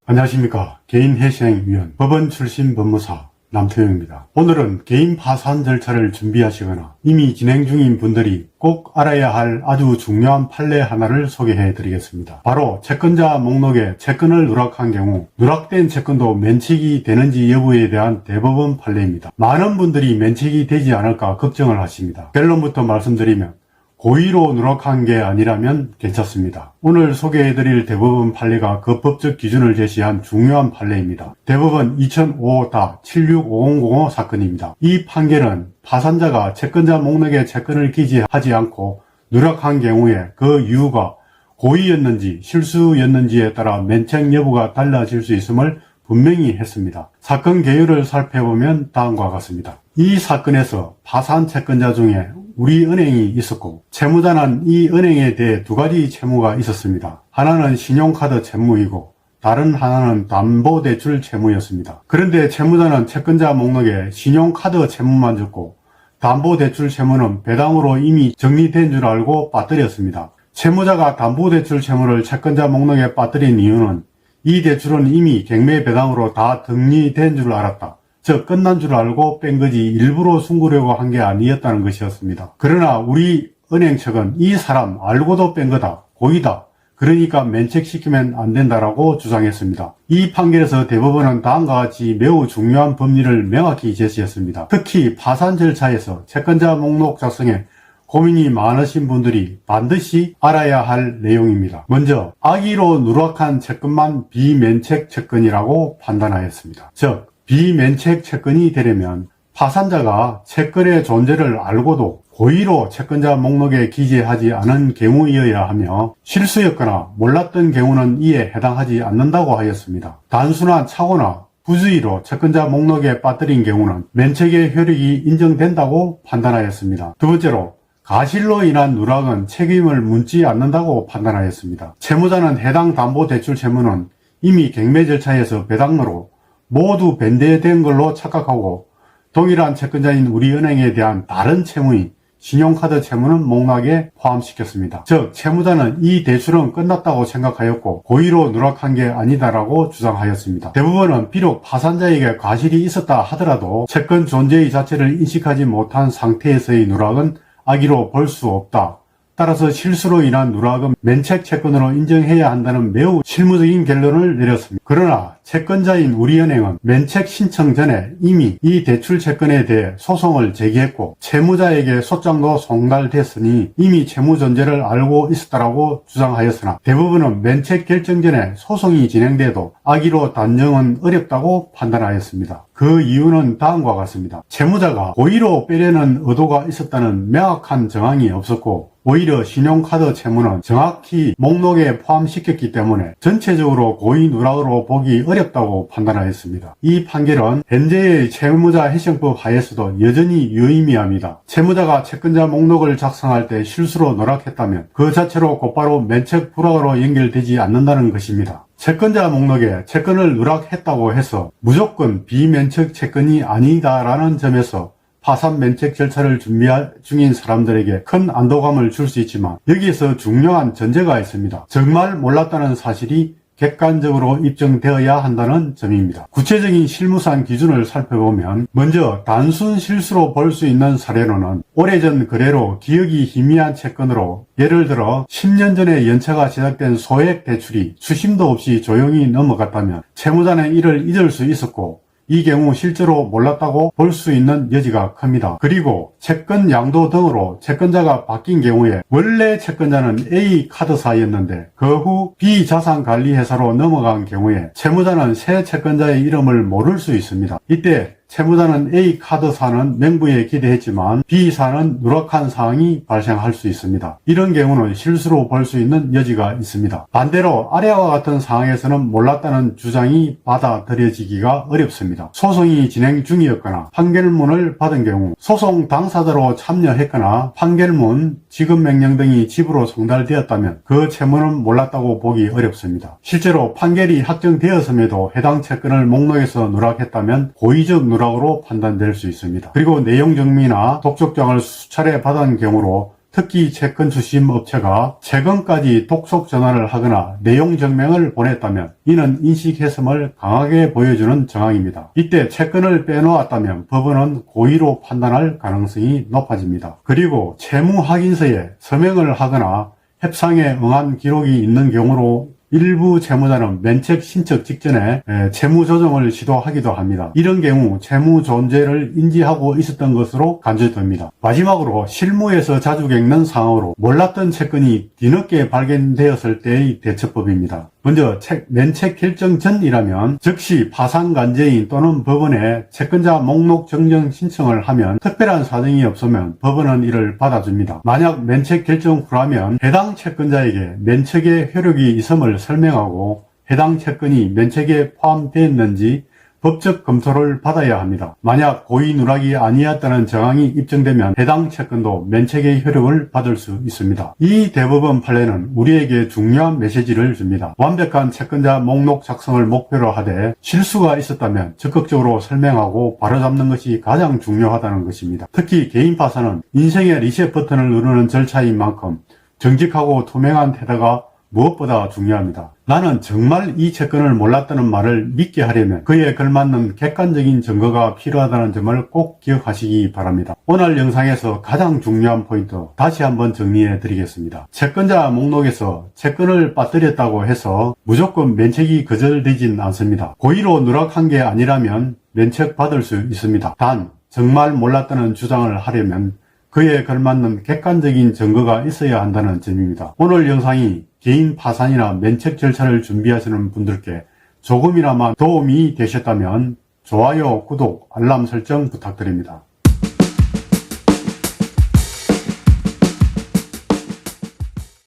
안녕하십니까. 개인회생위원 법원 출신 법무사 남태영입니다. 오늘은 개인 파산 절차를 준비하시거나 이미 진행 중인 분들이 꼭 알아야 할 아주 중요한 판례 하나를 소개해 드리겠습니다. 바로 채권자 목록에 채권을 누락한 경우 누락된 채권도 면책이 되는지 여부에 대한 대법원 판례입니다. 많은 분들이 면책이 되지 않을까 걱정을 하십니다. 결론부터 말씀드리면 고의로 누락한 게 아니라면 괜찮습니다. 오늘 소개해드릴 대법원 판례가 그 법적 기준을 제시한 중요한 판례입니다. 대법원 2005-765005 사건입니다. 이 판결은 파산자가 채권자 목록에 채권을 기재하지 않고 누락한 경우에 그 이유가 고의였는지 실수였는지에 따라 면책 여부가 달라질 수 있음을 분명히 했습니다. 사건 개요를 살펴보면 다음과 같습니다. 이 사건에서 파산 채권자 중에 우리 은행이 있었고 채무자는 이 은행에 대해 두 가지 채무가 있었습니다. 하나는 신용카드 채무이고 다른 하나는 담보대출 채무였습니다. 그런데 채무자는 채권자 목록에 신용카드 채무만 적고 담보대출 채무는 배당으로 이미 정리된 줄 알고 빠뜨렸습니다. 채무자가 담보대출 채무를 채권자 목록에 빠뜨린 이유는 이 대출은 이미 경매 배당으로 다 정리된 줄 알았다. 즉 끝난 줄 알고 뺀 거지 일부러 숨기려고 한 게 아니었다는 것이었습니다. 그러나 우리 은행 측은 이 사람 알고도 뺀 거다. 고의다. 그러니까 면책시키면 안 된다라고 주장했습니다. 이 판결에서 대법원은 다음과 같이 매우 중요한 법리를 명확히 제시했습니다. 특히 파산 절차에서 채권자 목록 작성에 고민이 많으신 분들이 반드시 알아야 할 내용입니다. 먼저 악의로 누락한 채권만 비면책 채권이라고 판단하였습니다. 즉 비면책 채권이 되려면 파산자가 채권의 존재를 알고도 고의로 채권자 목록에 기재하지 않은 경우이어야 하며 실수였거나 몰랐던 경우는 이에 해당하지 않는다고 하였습니다. 단순한 착오나 부주의로 채권자 목록에 빠뜨린 경우는 면책의 효력이 인정된다고 판단하였습니다. 두 번째로 가실로 인한 누락은 책임을 묻지 않는다고 판단하였습니다. 채무자는 해당 담보대출 채무는 이미 경매 절차에서 배당으로 모두 변제된 걸로 착각하고 동일한 채권자인 우리은행에 대한 다른 채무인 신용카드 채무는 목록에 포함시켰습니다. 즉 채무자는 이 대출은 끝났다고 생각하였고 고의로 누락한 게 아니다라고 주장하였습니다. 대부분은 비록 파산자에게 과실이 있었다 하더라도 채권 존재의 자체를 인식하지 못한 상태에서의 누락은 악의로 볼 수 없다. 따라서 실수로 인한 누락은 면책 채권으로 인정해야 한다는 매우 실무적인 결론을 내렸습니다. 그러나 채권자인 우리은행은 면책 신청 전에 이미 이 대출 채권에 대해 소송을 제기했고 채무자에게 소장도 송달됐으니 이미 채무 존재를 알고 있었다라고 주장하였으나 대부분은 면책 결정 전에 소송이 진행돼도 악의로 단정은 어렵다고 판단하였습니다. 그 이유는 다음과 같습니다. 채무자가 고의로 빼려는 의도가 있었다는 명확한 정황이 없었고 오히려 신용카드 채무는 정확히 목록에 포함시켰기 때문에 전체적으로 고의 누락으로 보기 어렵다고 판단하였습니다. 이 판결은 현재의 채무자 해정법 하에서도 여전히 유의미합니다. 채무자가 채권자 목록을 작성할 때 실수로 누락했다면 그 자체로 곧바로 면책 불허로 연결되지 않는다는 것입니다. 채권자 목록에 채권을 누락했다고 해서 무조건 비면책 채권이 아니다라는 점에서 파산 면책 절차를 준비 중인 사람들에게 큰 안도감을 줄 수 있지만 여기에서 중요한 전제가 있습니다. 정말 몰랐다는 사실이 객관적으로 입증되어야 한다는 점입니다. 구체적인 실무상 기준을 살펴보면 먼저 단순 실수로 볼 수 있는 사례로는 오래전 거래로 기억이 희미한 채권으로 예를 들어 10년 전에 연체가 시작된 소액 대출이 추심도 없이 조용히 넘어갔다면 채무자는 이를 잊을 수 있었고 이 경우 실제로 몰랐다고 볼 수 있는 여지가 큽니다. 그리고 채권 양도 등으로 채권자가 바뀐 경우에 원래 채권자는 A 카드사였는데 그 후 B 자산관리회사로 넘어간 경우에 채무자는 새 채권자의 이름을 모를 수 있습니다. 이때 채무자는 A 카드사는 명부에 기대했지만 B사는 누락한 상황이 발생할 수 있습니다. 이런 경우는 실수로 볼 수 있는 여지가 있습니다. 반대로 아래와 같은 상황에서는 몰랐다는 주장이 받아들여지기가 어렵습니다. 소송이 진행 중이었거나 판결문을 받은 경우 소송 당사자로 참여했거나 판결문, 지급명령 등이 집으로 송달되었다면 그 채무는 몰랐다고 보기 어렵습니다. 실제로 판결이 확정되었음에도 해당 채권을 목록에서 누락했다면 고의적 누락으로 판단될 수 있습니다. 그리고 내용 정리나 독촉장을 수차례 받은 경우로 특히 채권 수심 업체가 최근까지 독속 전화를 하거나 내용 증명을 보냈다면 이는 인식 훼손을 강하게 보여주는 정황입니다. 이때 채권을 빼놓았다면 법원은 고의로 판단할 가능성이 높아집니다. 그리고 채무 확인서에 서명을 하거나 협상에 응한 기록이 있는 경우로 일부 채무자는 면책 신청 직전에 채무 조정을 시도하기도 합니다. 이런 경우 채무 존재를 인지하고 있었던 것으로 간주됩니다. 마지막으로 실무에서 자주 겪는 상황으로 몰랐던 채권이 뒤늦게 발견되었을 때의 대처법입니다. 먼저 면책 결정 전이라면 즉시 파산관제인 또는 법원에 채권자 목록 정정 신청을 하면 특별한 사정이 없으면 법원은 이를 받아줍니다. 만약 면책 결정 후라면 해당 채권자에게 면책의 효력이 있음을 설명하고 해당 채권이 면책에 포함되었는지 법적 검토를 받아야 합니다. 만약 고의 누락이 아니었다는 정황이 입증되면 해당 채권도 면책의 효력을 받을 수 있습니다. 이 대법원 판례는 우리에게 중요한 메시지를 줍니다. 완벽한 채권자 목록 작성을 목표로 하되 실수가 있었다면 적극적으로 설명하고 바로잡는 것이 가장 중요하다는 것입니다. 특히 개인 파산은 인생의 리셋 버튼을 누르는 절차인 만큼 정직하고 투명한 태도가 무엇보다 중요합니다. 나는 정말 이 채권을 몰랐다는 말을 믿게 하려면 그에 걸맞는 객관적인 증거가 필요하다는 점을 꼭 기억하시기 바랍니다. 오늘 영상에서 가장 중요한 포인트 다시 한번 정리해 드리겠습니다. 채권자 목록에서 채권을 빠뜨렸다고 해서 무조건 면책이 거절되진 않습니다. 고의로 누락한 게 아니라면 면책받을 수 있습니다. 단 정말 몰랐다는 주장을 하려면 그에 걸맞는 객관적인 증거가 있어야 한다는 점입니다. 오늘 영상이 개인 파산이나 면책 절차를 준비하시는 분들께 조금이나마 도움이 되셨다면 좋아요, 구독, 알람 설정 부탁드립니다.